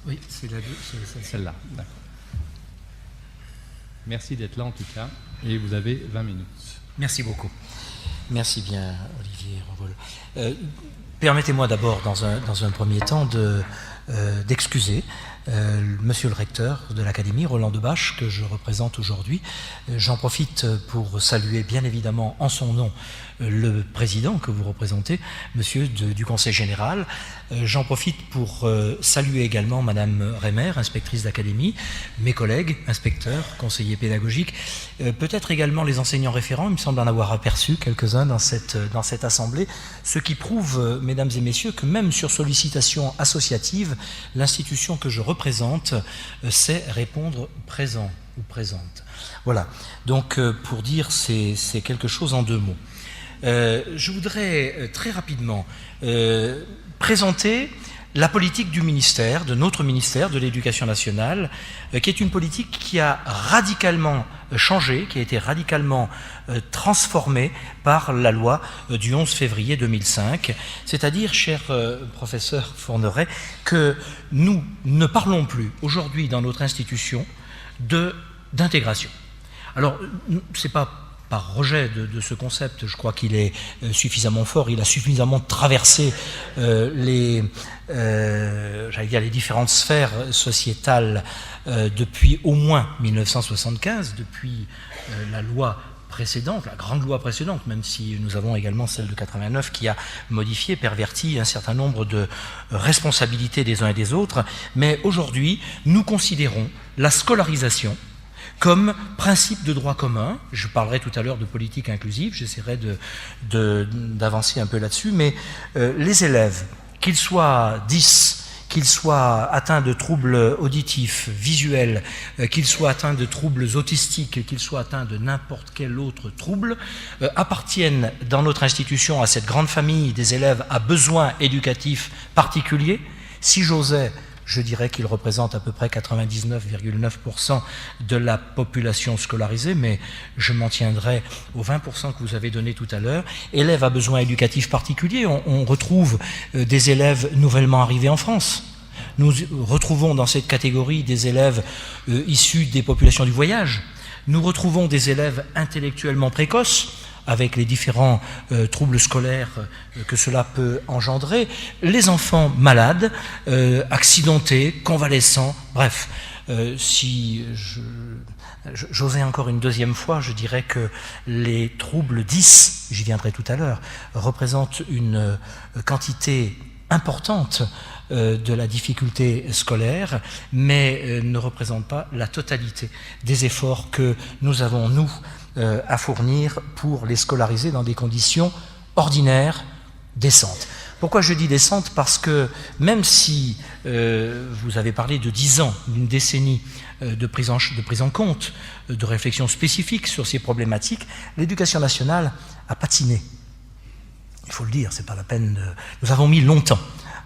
Oui, c'est celle-là. D'accord. Merci d'être là en tout cas, et vous avez 20 minutes. Merci beaucoup. Merci bien, Olivier Revol. Permettez-moi d'abord, dans un premier temps, d'excuser Monsieur le recteur de l'Académie, Roland Debache, que je représente aujourd'hui. J'en profite pour saluer bien évidemment en son nom le président que vous représentez, monsieur du Conseil général. J'en profite pour saluer également Madame Reimer, inspectrice d'Académie, mes collègues, inspecteurs, conseillers pédagogiques, peut-être également les enseignants référents. Il me semble en avoir aperçu quelques-uns dans cette assemblée, ce qui prouve, mesdames et messieurs, que même sur sollicitation associative, l'institution que je représente sait répondre présent ou présente. Voilà, donc pour dire, c'est quelque chose en 2 mots. Je voudrais très rapidement présenter la politique du ministère, de notre ministère de l'Éducation nationale, qui est une politique qui a radicalement changé, qui a été radicalement transformée par la loi du 11 février 2005. C'est-à-dire, cher professeur Fourneret, que nous ne parlons plus aujourd'hui dans notre institution d'intégration. Alors, c'est pas par rejet de ce concept, je crois qu'il est suffisamment fort, il a suffisamment traversé les différentes sphères sociétales depuis au moins 1975, depuis la loi précédente, la grande loi précédente, même si nous avons également celle de 89 qui a modifié, perverti un certain nombre de responsabilités des uns et des autres. Mais aujourd'hui, nous considérons la scolarisation comme principe de droit commun. Je parlerai tout à l'heure de politique inclusive, j'essaierai d'avancer un peu là-dessus, mais les élèves, qu'ils soient 10, qu'ils soient atteints de troubles auditifs, visuels, qu'ils soient atteints de troubles autistiques, qu'ils soient atteints de n'importe quel autre trouble, appartiennent dans notre institution à cette grande famille des élèves à besoins éducatifs particuliers. Si j'osais, je dirais qu'il représente à peu près 99,9% de la population scolarisée, mais je m'en tiendrai aux 20% que vous avez donné tout à l'heure. Élèves à besoins éducatifs particuliers, on retrouve des élèves nouvellement arrivés en France. Nous retrouvons dans cette catégorie des élèves issus des populations du voyage. Nous retrouvons des élèves intellectuellement précoces, avec les différents troubles scolaires que cela peut engendrer, les enfants malades, accidentés, convalescents, bref. Si j'osais encore une deuxième fois, je dirais que les troubles 10, j'y viendrai tout à l'heure, représentent une quantité importante de la difficulté scolaire, mais ne représentent pas la totalité des efforts que nous avons, nous, à fournir pour les scolariser dans des conditions ordinaires, décentes. Pourquoi je dis décentes? Parce que même si vous avez parlé de 10 ans, d'une décennie de prise en compte, de réflexion spécifique sur ces problématiques, l'éducation nationale a patiné. Il faut le dire, c'est pas la peine. Nous avons mis longtemps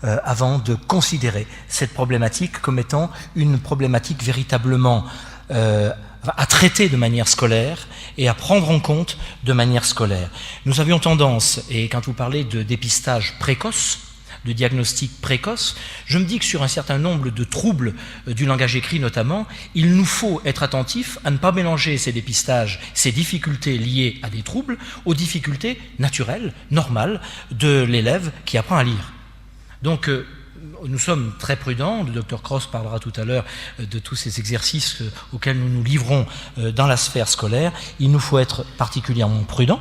avant de considérer cette problématique comme étant une problématique véritablement à traiter de manière scolaire et à prendre en compte de manière scolaire. Nous avions tendance, et quand vous parlez de dépistage précoce, de diagnostic précoce, je me dis que sur un certain nombre de troubles du langage écrit notamment, il nous faut être attentifs à ne pas mélanger ces dépistages, ces difficultés liées à des troubles, aux difficultés naturelles, normales de l'élève qui apprend à lire. Donc, nous sommes très prudents, le docteur Cross parlera tout à l'heure de tous ces exercices auxquels nous nous livrons dans la sphère scolaire. Il nous faut être particulièrement prudents,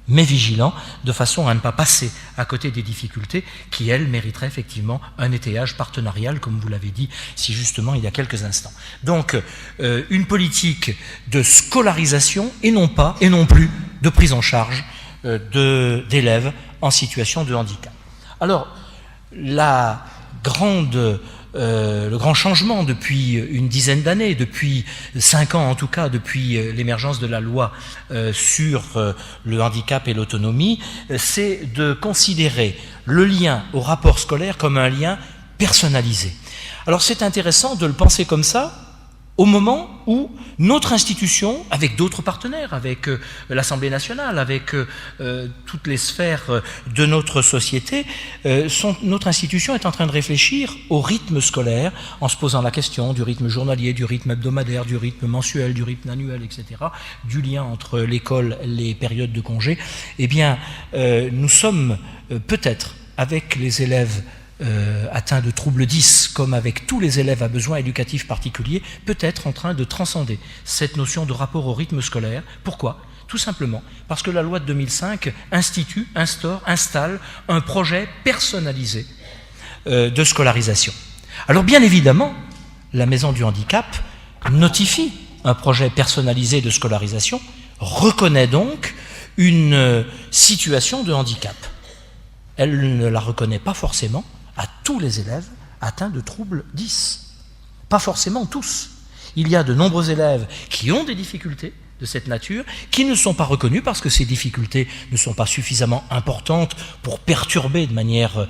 mais vigilants, de façon à ne pas passer à côté des difficultés qui, elles, mériteraient effectivement un étayage partenarial, comme vous l'avez dit si justement il y a quelques instants. Donc, une politique de scolarisation et non plus de prise en charge d'élèves en situation de handicap. Alors, le grand changement depuis une dizaine d'années, depuis 5 ans en tout cas, depuis l'émergence de la loi sur le handicap et l'autonomie, c'est de considérer le lien au rapport scolaire comme un lien personnalisé. Alors c'est intéressant de le penser comme ça, au moment où notre institution, avec d'autres partenaires, avec l'Assemblée nationale, avec toutes les sphères de notre société, notre institution est en train de réfléchir au rythme scolaire en se posant la question du rythme journalier, du rythme hebdomadaire, du rythme mensuel, du rythme annuel, etc., du lien entre l'école et les périodes de congé. Eh bien, nous sommes peut-être, avec les élèves atteints de troubles 10, comme avec tous les élèves à besoins éducatifs particuliers, peut être en train de transcender cette notion de rapport au rythme scolaire. Pourquoi ? Tout simplement parce que la loi de 2005 installe un projet personnalisé de scolarisation. Alors bien évidemment, la Maison du Handicap notifie un projet personnalisé de scolarisation, reconnaît donc une situation de handicap. Elle ne la reconnaît pas forcément à tous les élèves atteints de troubles 10. Pas forcément tous. Il y a de nombreux élèves qui ont des difficultés de cette nature, qui ne sont pas reconnus parce que ces difficultés ne sont pas suffisamment importantes pour perturber de manière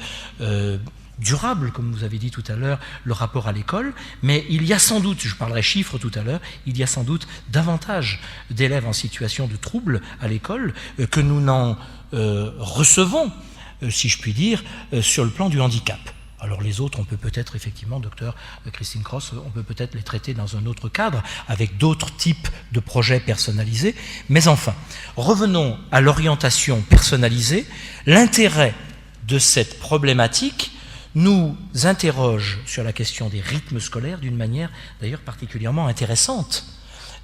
durable, comme vous avez dit tout à l'heure, le rapport à l'école, mais il y a sans doute, je parlerai chiffres tout à l'heure, il y a sans doute davantage d'élèves en situation de trouble à l'école que nous n'en recevons, si je puis dire, sur le plan du handicap. Alors les autres, on peut peut-être effectivement, docteur Christine Cross, on peut peut-être les traiter dans un autre cadre, avec d'autres types de projets personnalisés. Mais enfin, revenons à l'orientation personnalisée. L'intérêt de cette problématique nous interroge sur la question des rythmes scolaires d'une manière d'ailleurs particulièrement intéressante.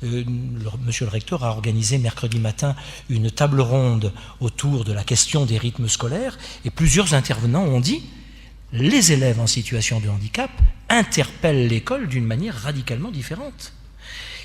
Monsieur le recteur a organisé mercredi matin une table ronde autour de la question des rythmes scolaires et plusieurs intervenants ont dit les élèves en situation de handicap interpellent l'école d'une manière radicalement différente.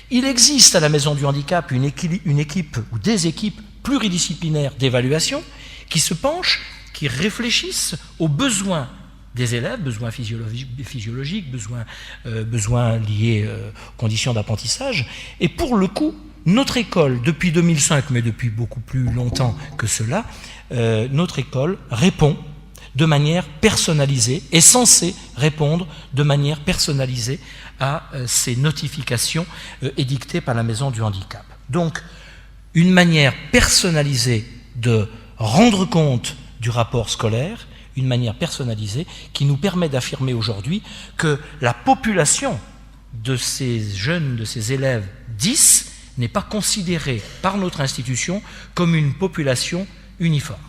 Il existe à la Maison du Handicap une équipe ou des équipes pluridisciplinaires d'évaluation qui se penchent, qui réfléchissent aux besoins des élèves, besoins physiologiques, besoins liés aux conditions d'apprentissage. Et pour le coup, notre école, depuis 2005, mais depuis beaucoup plus longtemps que cela, notre école répond de manière personnalisée, est censée répondre de manière personnalisée à ces notifications édictées par la Maison du Handicap. Donc, une manière personnalisée de rendre compte du rapport scolaire, une manière personnalisée qui nous permet d'affirmer aujourd'hui que la population de ces jeunes, de ces élèves 10 n'est pas considérée par notre institution comme une population uniforme.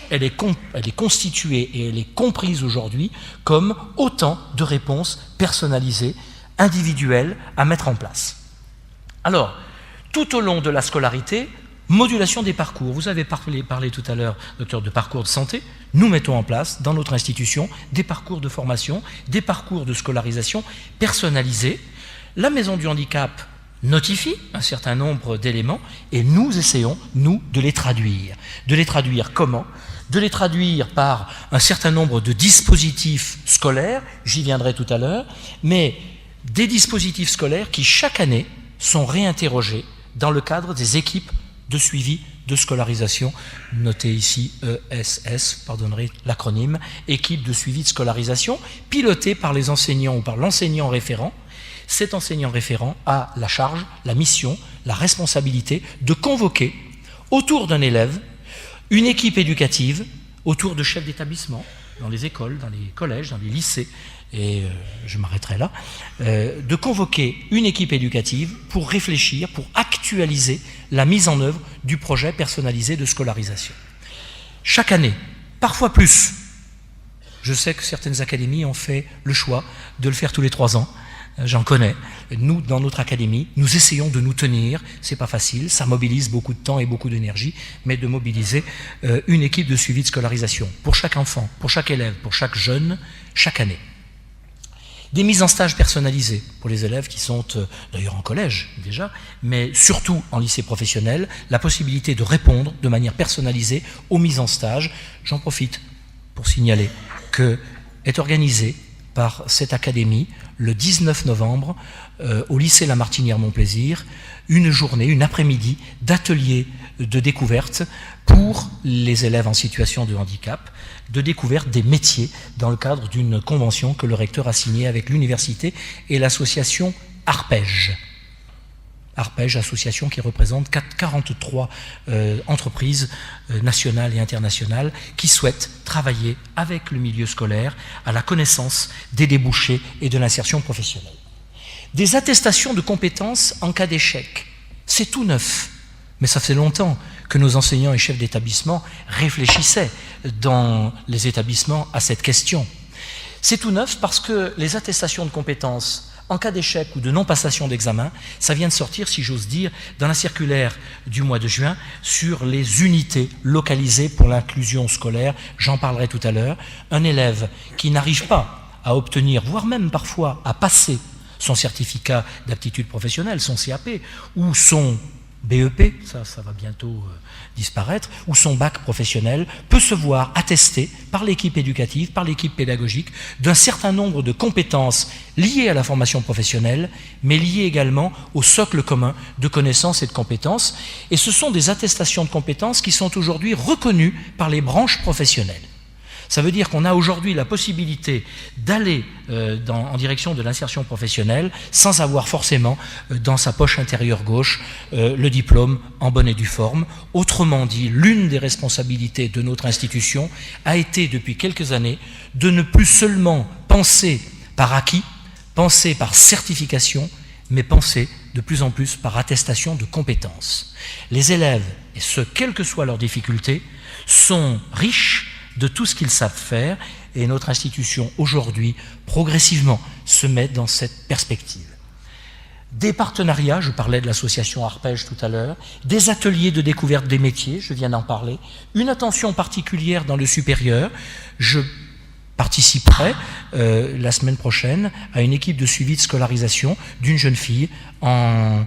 Elle est constituée et elle est comprise aujourd'hui comme autant de réponses personnalisées, individuelles à mettre en place. Alors, tout au long de la scolarité, modulation des parcours. Vous avez parlé tout à l'heure, docteur, de parcours de santé. Nous mettons en place dans notre institution des parcours de formation, des parcours de scolarisation personnalisés. La Maison du Handicap notifie un certain nombre d'éléments et nous essayons, nous, de les traduire. De les traduire comment ? De les traduire par un certain nombre de dispositifs scolaires, j'y viendrai tout à l'heure, mais des dispositifs scolaires qui, chaque année, sont réinterrogés dans le cadre des équipes de suivi de scolarisation, notez ici ESS, pardonnerez l'acronyme, équipe de suivi de scolarisation, pilotée par les enseignants ou par l'enseignant référent. Cet enseignant référent a la charge, la mission, la responsabilité de convoquer autour d'un élève une équipe éducative autour de chefs d'établissement, dans les écoles, dans les collèges, dans les lycées, et je m'arrêterai là, de convoquer une équipe éducative pour réfléchir, pour actualiser la mise en œuvre du projet personnalisé de scolarisation. Chaque année, parfois plus. Je sais que certaines académies ont fait le choix de le faire tous les 3 ans. J'en connais. Nous, dans notre académie, nous essayons de nous tenir. C'est pas facile, ça mobilise beaucoup de temps et beaucoup d'énergie, mais de mobiliser une équipe de suivi de scolarisation pour chaque enfant, pour chaque élève, pour chaque jeune, chaque année. Des mises en stage personnalisées pour les élèves qui sont d'ailleurs en collège déjà, mais surtout en lycée professionnel, la possibilité de répondre de manière personnalisée aux mises en stage. J'en profite pour signaler que est organisée par cette académie le 19 novembre au lycée La Martinière-Montplaisir une journée, une après-midi d'atelier de découverte pour les élèves en situation de handicap, de découverte des métiers dans le cadre d'une convention que le recteur a signée avec l'université et l'association Arpège. Arpège, association qui représente 43 entreprises nationales et internationales qui souhaitent travailler avec le milieu scolaire à la connaissance des débouchés et de l'insertion professionnelle. Des attestations de compétences en cas d'échec, c'est tout neuf, mais ça fait longtemps que nos enseignants et chefs d'établissement réfléchissaient dans les établissements à cette question. C'est tout neuf parce que les attestations de compétences en cas d'échec ou de non-passation d'examen, ça vient de sortir, si j'ose dire, dans la circulaire du mois de juin sur les unités localisées pour l'inclusion scolaire. J'en parlerai tout à l'heure. Un élève qui n'arrive pas à obtenir, voire même parfois à passer son certificat d'aptitude professionnelle, son CAP, ou son BEP, ça va bientôt disparaître, ou son bac professionnel, peut se voir attesté par l'équipe éducative, par l'équipe pédagogique, d'un certain nombre de compétences liées à la formation professionnelle, mais liées également au socle commun de connaissances et de compétences. Et ce sont des attestations de compétences qui sont aujourd'hui reconnues par les branches professionnelles. Ça veut dire qu'on a aujourd'hui la possibilité d'aller en direction de l'insertion professionnelle sans avoir forcément dans sa poche intérieure gauche le diplôme en bonne et due forme. Autrement dit, l'une des responsabilités de notre institution a été depuis quelques années de ne plus seulement penser par acquis, penser par certification, mais penser de plus en plus par attestation de compétences. Les élèves, et ce quelles que soient leurs difficultés, sont riches de tout ce qu'ils savent faire, et notre institution aujourd'hui, progressivement, se met dans cette perspective. Des partenariats, je parlais de l'association Arpège tout à l'heure, des ateliers de découverte des métiers, je viens d'en parler, une attention particulière dans le supérieur. Je participerai la semaine prochaine à une équipe de suivi de scolarisation d'une jeune fille en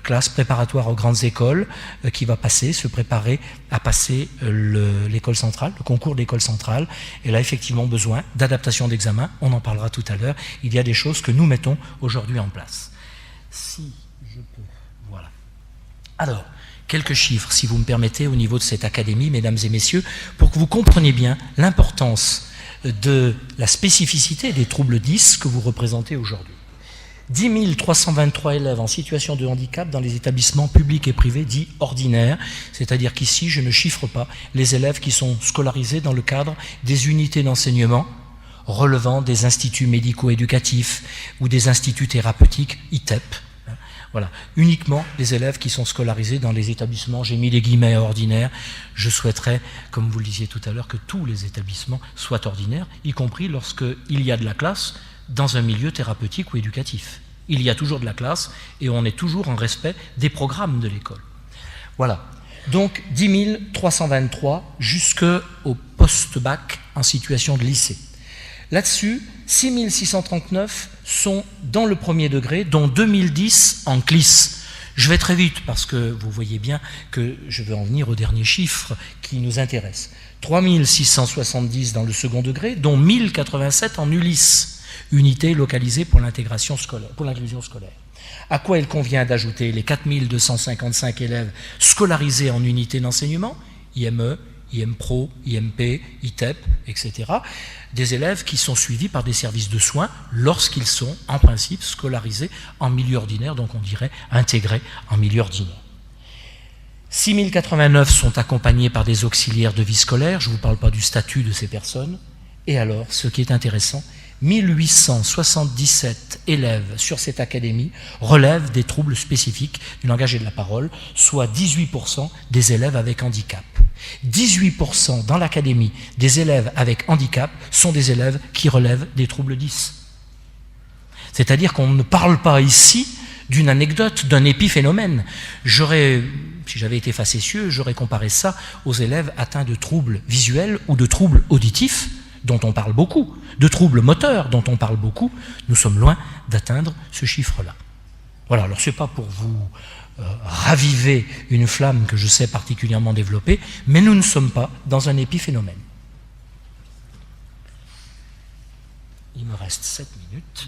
classe préparatoire aux grandes écoles qui va se préparer à passer l'école centrale, le concours de l'école centrale. Elle a effectivement besoin d'adaptation d'examen, on en parlera tout à l'heure. Il y a des choses que nous mettons aujourd'hui en place. Si je peux, voilà. Alors, quelques chiffres, si vous me permettez, au niveau de cette académie, mesdames et messieurs, pour que vous compreniez bien l'importance de la spécificité des troubles 10 que vous représentez aujourd'hui. 10 323 élèves en situation de handicap dans les établissements publics et privés dits ordinaires, c'est-à-dire qu'ici, je ne chiffre pas les élèves qui sont scolarisés dans le cadre des unités d'enseignement relevant des instituts médico-éducatifs ou des instituts thérapeutiques, ITEP. Voilà, uniquement les élèves qui sont scolarisés dans les établissements, j'ai mis les guillemets ordinaires. Je souhaiterais, comme vous le disiez tout à l'heure, que tous les établissements soient ordinaires, y compris lorsqu'il y a de la classe dans un milieu thérapeutique ou éducatif. Il y a toujours de la classe et on est toujours en respect des programmes de l'école. Voilà. Donc 10 323 jusqu'au post-bac en situation de lycée. Là-dessus, 6 639 sont dans le premier degré, dont 2010 en CLIS. Je vais très vite parce que vous voyez bien que je vais en venir au dernier chiffre qui nous intéresse. 3 670 dans le second degré, dont 1087 en ULIS, unité localisée pour l'intégration scolaire, pour l'inclusion scolaire. À quoi il convient d'ajouter les 4 255 élèves scolarisés en unité d'enseignement, IME, IMPRO, IMP, ITEP, etc., des élèves qui sont suivis par des services de soins lorsqu'ils sont, en principe, scolarisés en milieu ordinaire, donc on dirait intégrés en milieu ordinaire. 6 089 sont accompagnés par des auxiliaires de vie scolaire, je ne vous parle pas du statut de ces personnes, et alors, ce qui est intéressant, 1877 élèves sur cette académie relèvent des troubles spécifiques du langage et de la parole, soit 18% des élèves avec handicap. 18% dans l'académie des élèves avec handicap sont des élèves qui relèvent des troubles 10. C'est-à-dire qu'on ne parle pas ici d'une anecdote, d'un épiphénomène. Si j'avais été facétieux, j'aurais comparé ça aux élèves atteints de troubles visuels ou de troubles auditifs, dont on parle beaucoup, de troubles moteurs dont on parle beaucoup. Nous sommes loin d'atteindre ce chiffre-là. Voilà, alors ce n'est pas pour vous raviver une flamme que je sais particulièrement développée, mais nous ne sommes pas dans un épiphénomène. Il me reste 7 minutes.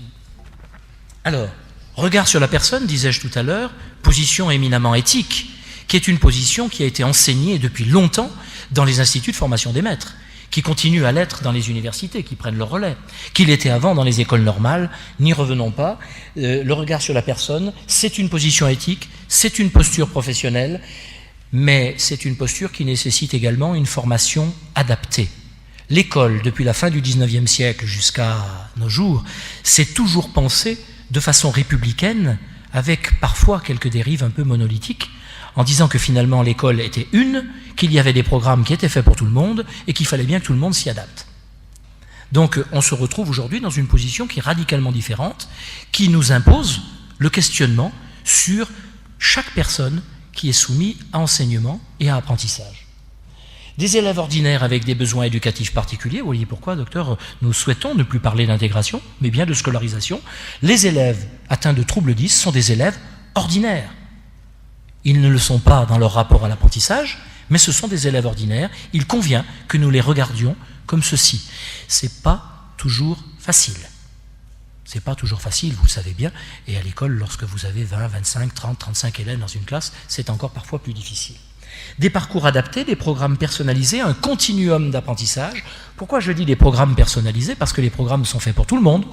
Alors, regard sur la personne, disais-je tout à l'heure, position éminemment éthique, qui est une position qui a été enseignée depuis longtemps dans les instituts de formation des maîtres, qui continue à l'être dans les universités, qui prennent le relais, qu'il était avant dans les écoles normales. N'y revenons pas. Le regard sur la personne, c'est une position éthique, c'est une posture professionnelle, mais c'est une posture qui nécessite également une formation adaptée. L'école, depuis la fin du XIXe siècle jusqu'à nos jours, s'est toujours pensée de façon républicaine, avec parfois quelques dérives un peu monolithiques, en disant que finalement l'école était une, qu'il y avait des programmes qui étaient faits pour tout le monde et qu'il fallait bien que tout le monde s'y adapte. Donc on se retrouve aujourd'hui dans une position qui est radicalement différente, qui nous impose le questionnement sur chaque personne qui est soumise à enseignement et à apprentissage. Des élèves ordinaires avec des besoins éducatifs particuliers, vous voyez pourquoi, docteur, nous souhaitons ne plus parler d'intégration, mais bien de scolarisation. Les élèves atteints de troubles 10 sont des élèves ordinaires. Ils ne le sont pas dans leur rapport à l'apprentissage, mais ce sont des élèves ordinaires. Il convient que nous les regardions comme ceci. C'est pas toujours facile. C'est pas toujours facile, vous le savez bien, et à l'école, lorsque vous avez 20, 25, 30, 35 élèves dans une classe, c'est encore parfois plus difficile. Des parcours adaptés, des programmes personnalisés, un continuum d'apprentissage. Pourquoi je dis des programmes personnalisés? Parce que les programmes sont faits pour tout le monde,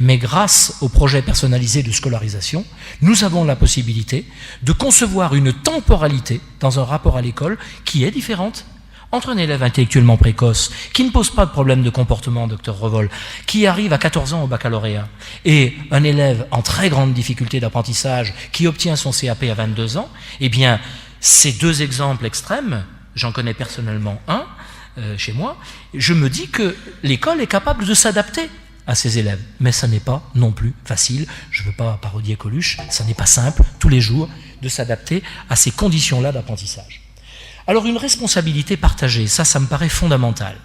mais grâce aux projets personnalisés de scolarisation, nous avons la possibilité de concevoir une temporalité dans un rapport à l'école qui est différente entre un élève intellectuellement précoce, qui ne pose pas de problème de comportement, docteur Revol, qui arrive à 14 ans au baccalauréat, et un élève en très grande difficulté d'apprentissage qui obtient son CAP à 22 ans, eh bien, ces deux exemples extrêmes, j'en connais personnellement un chez moi, je me dis que l'école est capable de s'adapter à ces élèves. Mais ça n'est pas non plus facile, je ne veux pas parodier Coluche, ça n'est pas simple tous les jours de s'adapter à ces conditions-là d'apprentissage. Alors une responsabilité partagée, ça me paraît fondamental.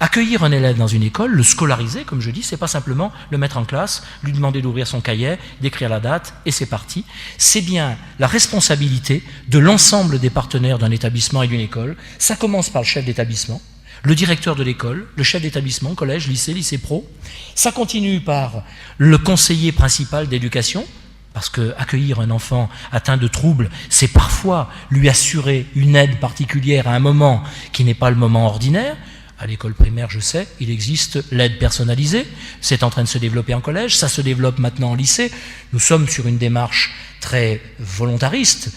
Accueillir un élève dans une école, le scolariser, comme je dis, c'est pas simplement le mettre en classe, lui demander d'ouvrir son cahier, d'écrire la date, et c'est parti. C'est bien la responsabilité de l'ensemble des partenaires d'un établissement et d'une école. Ça commence par le chef d'établissement, le directeur de l'école, le chef d'établissement, collège, lycée pro. Ça continue par le conseiller principal d'éducation, parce que accueillir un enfant atteint de troubles, c'est parfois lui assurer une aide particulière à un moment qui n'est pas le moment ordinaire. À l'école primaire, je sais, il existe l'aide personnalisée, c'est en train de se développer en collège, ça se développe maintenant en lycée. Nous sommes sur une démarche très volontariste,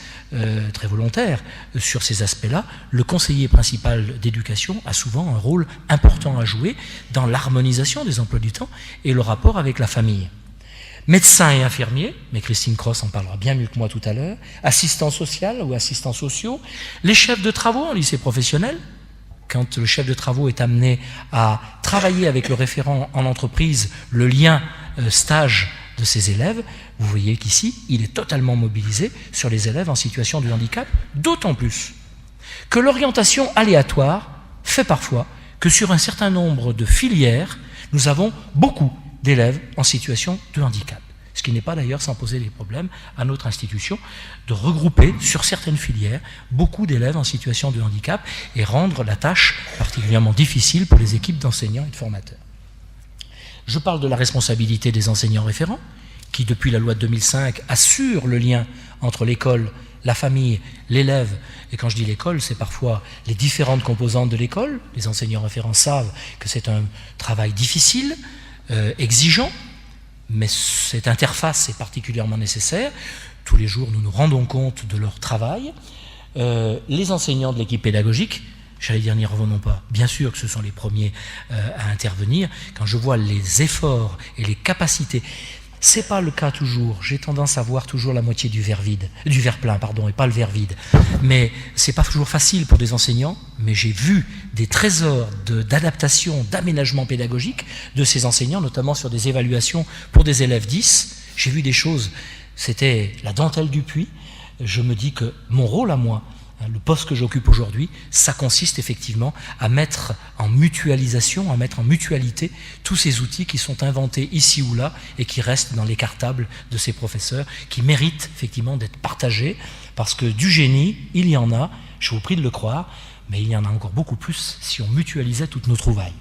très volontaire sur ces aspects-là. Le conseiller principal d'éducation a souvent un rôle important à jouer dans l'harmonisation des emplois du temps et le rapport avec la famille. Médecins et infirmiers, mais Christine Cross en parlera bien mieux que moi tout à l'heure, assistants sociaux ou assistants sociaux, les chefs de travaux en lycée professionnel, quand le chef de travaux est amené à travailler avec le référent en entreprise, le lien stage de ses élèves, vous voyez qu'ici, il est totalement mobilisé sur les élèves en situation de handicap, d'autant plus que l'orientation aléatoire fait parfois que sur un certain nombre de filières, nous avons beaucoup d'élèves en situation de handicap. Ce qui n'est pas d'ailleurs sans poser des problèmes à notre institution de regrouper sur certaines filières beaucoup d'élèves en situation de handicap et rendre la tâche particulièrement difficile pour les équipes d'enseignants et de formateurs. Je parle de la responsabilité des enseignants référents qui, depuis la loi de 2005, assurent le lien entre l'école, la famille, l'élève. Et quand je dis l'école, c'est parfois les différentes composantes de l'école. Les enseignants référents savent que c'est un travail difficile, exigeant, mais cette interface est particulièrement nécessaire. Tous les jours, nous nous rendons compte de leur travail. Les enseignants de l'équipe pédagogique, j'allais dire n'y revenons pas, bien sûr que ce sont les premiers à intervenir. Quand je vois les efforts et les capacités, c'est pas le cas toujours. J'ai tendance à voir toujours la moitié du verre plein, et pas le verre vide. Mais c'est pas toujours facile pour des enseignants, mais j'ai vu des trésors d'adaptation, d'aménagement pédagogique de ces enseignants, notamment sur des évaluations pour des élèves 10. J'ai vu des choses, c'était la dentelle du puits. Je me dis que mon rôle à moi, le poste que j'occupe aujourd'hui, ça consiste effectivement à mettre en mutualisation, à mettre en mutualité tous ces outils qui sont inventés ici ou là et qui restent dans les cartables de ces professeurs, qui méritent effectivement d'être partagés, parce que du génie, il y en a, je vous prie de le croire, mais il y en a encore beaucoup plus si on mutualisait toutes nos trouvailles.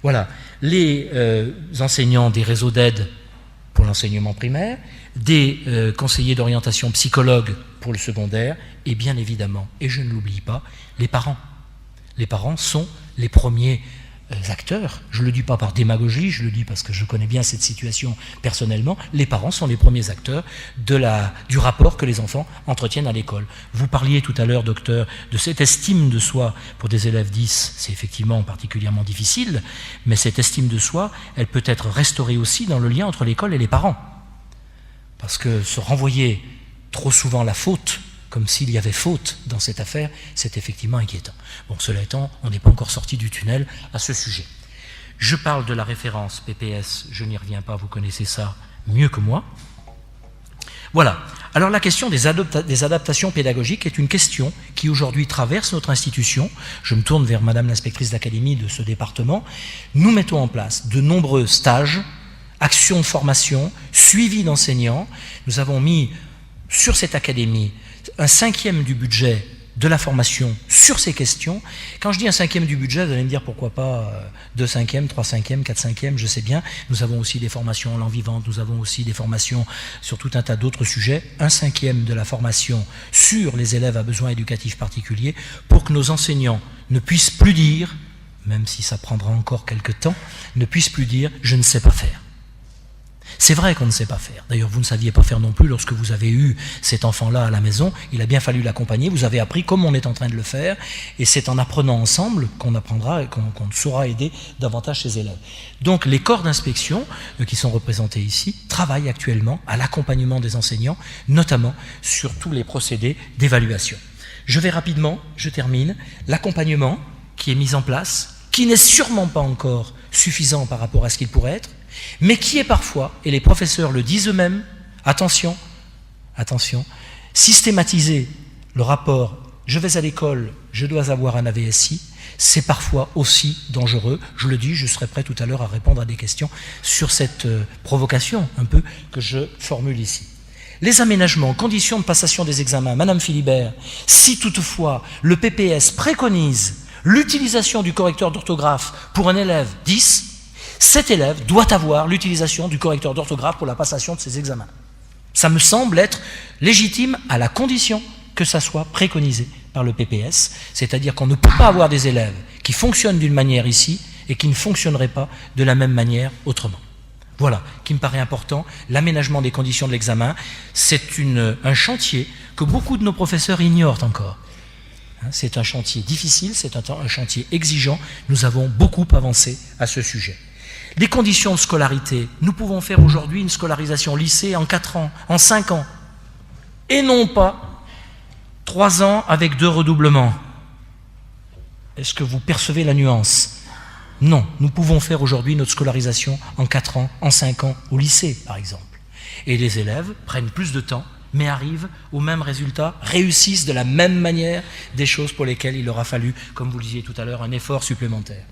Voilà, les enseignants des réseaux d'aide pour l'enseignement primaire, des conseillers d'orientation psychologues pour le secondaire, et bien évidemment, et je ne l'oublie pas, les parents. Les parents sont les premiers acteurs, je ne le dis pas par démagogie, je le dis parce que je connais bien cette situation personnellement, les parents sont les premiers acteurs du rapport que les enfants entretiennent à l'école. Vous parliez tout à l'heure, docteur, de cette estime de soi pour des élèves 10, c'est effectivement particulièrement difficile, mais cette estime de soi, elle peut être restaurée aussi dans le lien entre l'école et les parents. Parce que se renvoyer trop souvent la faute, comme s'il y avait faute dans cette affaire, c'est effectivement inquiétant. Bon, cela étant, on n'est pas encore sorti du tunnel à ce sujet. Je parle de la référence PPS, je n'y reviens pas, vous connaissez ça mieux que moi. Voilà. Alors la question des adaptations pédagogiques est une question qui aujourd'hui traverse notre institution. Je me tourne vers Madame l'inspectrice d'académie de ce département. Nous mettons en place de nombreux stages, actions de formation, suivi d'enseignants. Nous avons mis sur cette académie un 5e du budget de la formation sur ces questions. Quand je dis un 5e du budget, vous allez me dire pourquoi pas 2 5e, 3 5e, 4 5e, je sais bien. Nous avons aussi des formations en langue vivante, nous avons aussi des formations sur tout un tas d'autres sujets. Un 5e de la formation sur les élèves à besoins éducatifs particuliers pour que nos enseignants ne puissent plus dire, même si ça prendra encore quelques temps, ne puissent plus dire « je ne sais pas faire ». C'est vrai qu'on ne sait pas faire. D'ailleurs, vous ne saviez pas faire non plus lorsque vous avez eu cet enfant-là à la maison. Il a bien fallu l'accompagner. Vous avez appris comme on est en train de le faire. Et c'est en apprenant ensemble qu'on apprendra et qu'on saura aider davantage ses élèves. Donc, les corps d'inspection qui sont représentés ici travaillent actuellement à l'accompagnement des enseignants, notamment sur tous les procédés d'évaluation. Je vais rapidement, je termine. L'accompagnement qui est mis en place, qui n'est sûrement pas encore suffisant par rapport à ce qu'il pourrait être, mais qui est parfois, et les professeurs le disent eux-mêmes, attention, systématiser le rapport « je vais à l'école, je dois avoir un AVSI », c'est parfois aussi dangereux. Je le dis, je serai prêt tout à l'heure à répondre à des questions sur cette provocation un peu que je formule ici. Les aménagements, conditions de passation des examens, Madame Philibert, si toutefois le PPS préconise l'utilisation du correcteur d'orthographe pour un élève 10, cet élève doit avoir l'utilisation du correcteur d'orthographe pour la passation de ses examens. Ça me semble être légitime à la condition que ça soit préconisé par le PPS, c'est-à-dire qu'on ne peut pas avoir des élèves qui fonctionnent d'une manière ici et qui ne fonctionneraient pas de la même manière autrement. Voilà, qui me paraît important. L'aménagement des conditions de l'examen, c'est un chantier que beaucoup de nos professeurs ignorent encore. C'est un chantier difficile, c'est un chantier exigeant. Nous avons beaucoup avancé à ce sujet. Les conditions de scolarité, nous pouvons faire aujourd'hui une scolarisation lycée en 4 ans, en 5 ans, et non pas 3 ans avec 2 redoublements. Est-ce que vous percevez la nuance? Non, nous pouvons faire aujourd'hui notre scolarisation en 4 ans, en 5 ans, au lycée par exemple. Et les élèves prennent plus de temps, mais arrivent au même résultat, réussissent de la même manière des choses pour lesquelles il aura fallu, comme vous le disiez tout à l'heure, un effort supplémentaire.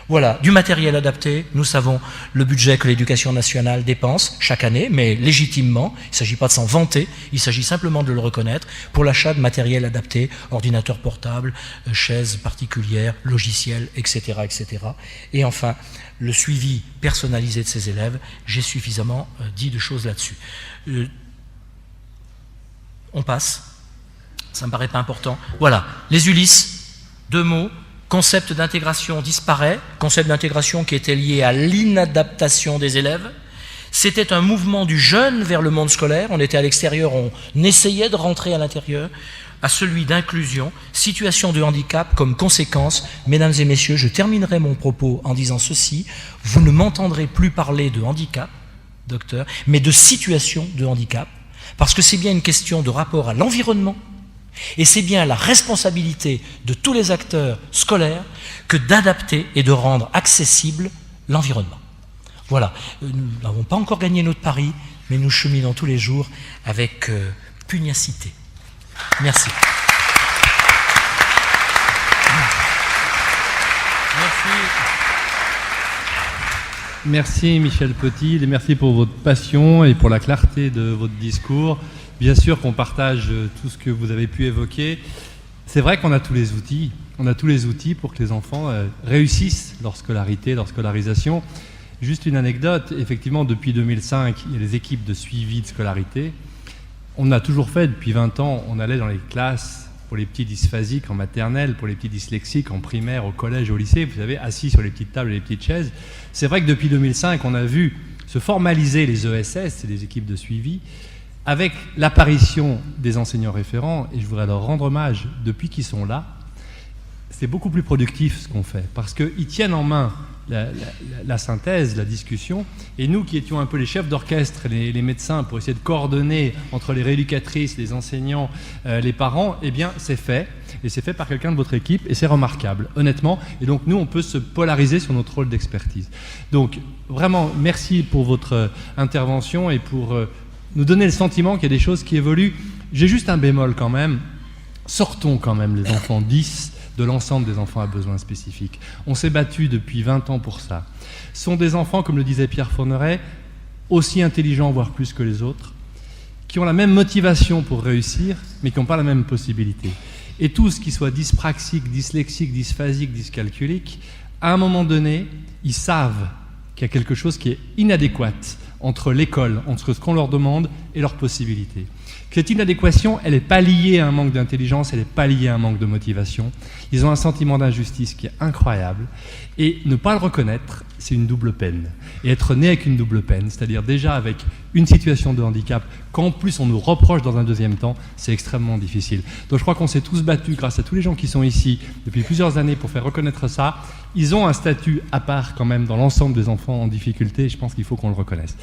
Voilà, du matériel adapté, nous savons le budget que l'éducation nationale dépense chaque année, mais légitimement, il ne s'agit pas de s'en vanter, il s'agit simplement de le reconnaître, pour l'achat de matériel adapté, ordinateur portable, chaises particulières, logiciels, etc., etc. Et enfin, le suivi personnalisé de ces élèves, j'ai suffisamment dit de choses là-dessus. On passe, ça ne me paraît pas important. Voilà, les Ulysse, 2 mots. Concept d'intégration disparaît, concept d'intégration qui était lié à l'inadaptation des élèves. C'était un mouvement du jeune vers le monde scolaire, on était à l'extérieur, on essayait de rentrer à l'intérieur, à celui d'inclusion, situation de handicap comme conséquence. Mesdames et messieurs, je terminerai mon propos en disant ceci, vous ne m'entendrez plus parler de handicap, docteur, mais de situation de handicap, parce que c'est bien une question de rapport à l'environnement, et c'est bien la responsabilité de tous les acteurs scolaires que d'adapter et de rendre accessible l'environnement. Voilà, nous n'avons pas encore gagné notre pari, mais nous cheminons tous les jours avec pugnacité. Merci. Merci Michel Petit, et merci pour votre passion et pour la clarté de votre discours. Bien sûr qu'on partage tout ce que vous avez pu évoquer. C'est vrai qu'on a tous les outils. On a tous les outils pour que les enfants réussissent leur scolarité, leur scolarisation. Juste une anecdote, effectivement, depuis 2005, il y a les équipes de suivi de scolarité. On a toujours fait, depuis 20 ans, on allait dans les classes pour les petits dysphasiques en maternelle, pour les petits dyslexiques en primaire, au collège, au lycée, vous savez, assis sur les petites tables et les petites chaises. C'est vrai que depuis 2005, on a vu se formaliser les ESS, c'est des équipes de suivi, avec l'apparition des enseignants référents, et je voudrais leur rendre hommage depuis qu'ils sont là. C'est beaucoup plus productif ce qu'on fait, parce qu'ils tiennent en main la synthèse, la discussion, et nous qui étions un peu les chefs d'orchestre, les médecins, pour essayer de coordonner entre les rééducatrices, les enseignants, les parents, eh bien c'est fait, et c'est fait par quelqu'un de votre équipe, et c'est remarquable, honnêtement, et donc nous on peut se polariser sur notre rôle d'expertise. Donc vraiment, merci pour votre intervention et pour nous donner le sentiment qu'il y a des choses qui évoluent. J'ai juste un bémol quand même, sortons quand même les enfants 10 de l'ensemble des enfants à besoins spécifiques. On s'est battu depuis 20 ans pour ça. Ce sont des enfants, comme le disait Pierre Fourneret, aussi intelligents, voire plus que les autres, qui ont la même motivation pour réussir, mais qui n'ont pas la même possibilité. Et tous, qui soient dyspraxiques, dyslexiques, dysphasiques, dyscalculiques, à un moment donné, ils savent qu'il y a quelque chose qui est inadéquat entre l'école, entre ce qu'on leur demande et leurs possibilités. Cette inadéquation, elle n'est pas liée à un manque d'intelligence, elle n'est pas liée à un manque de motivation. Ils ont un sentiment d'injustice qui est incroyable. Et ne pas le reconnaître, c'est une double peine. Et être né avec une double peine, c'est-à-dire déjà avec une situation de handicap, qu'en plus on nous reproche dans un deuxième temps, c'est extrêmement difficile. Donc je crois qu'on s'est tous battus, grâce à tous les gens qui sont ici depuis plusieurs années, pour faire reconnaître ça. Ils ont un statut à part quand même dans l'ensemble des enfants en difficulté, et je pense qu'il faut qu'on le reconnaisse.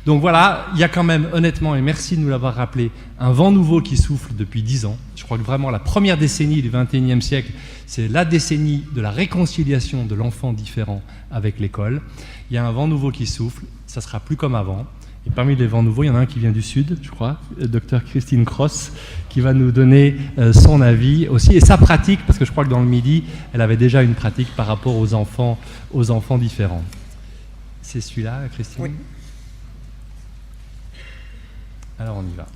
Donc voilà, il y a quand même, honnêtement, et merci de nous l'avoir rappelé, un vent nouveau qui souffle depuis 10 ans. Je crois que vraiment la première décennie du XXIe siècle, c'est la décennie de la réconciliation de l'enfant différent avec l'école. Il y a un vent nouveau qui souffle, ça ne sera plus comme avant. Et parmi les vents nouveaux, il y en a un qui vient du Sud, je crois, le docteur Christine Cross, qui va nous donner son avis aussi, et sa pratique, parce que je crois que dans le Midi, elle avait déjà une pratique par rapport aux enfants différents. C'est celui-là, Christine ? Oui. Alors on y va.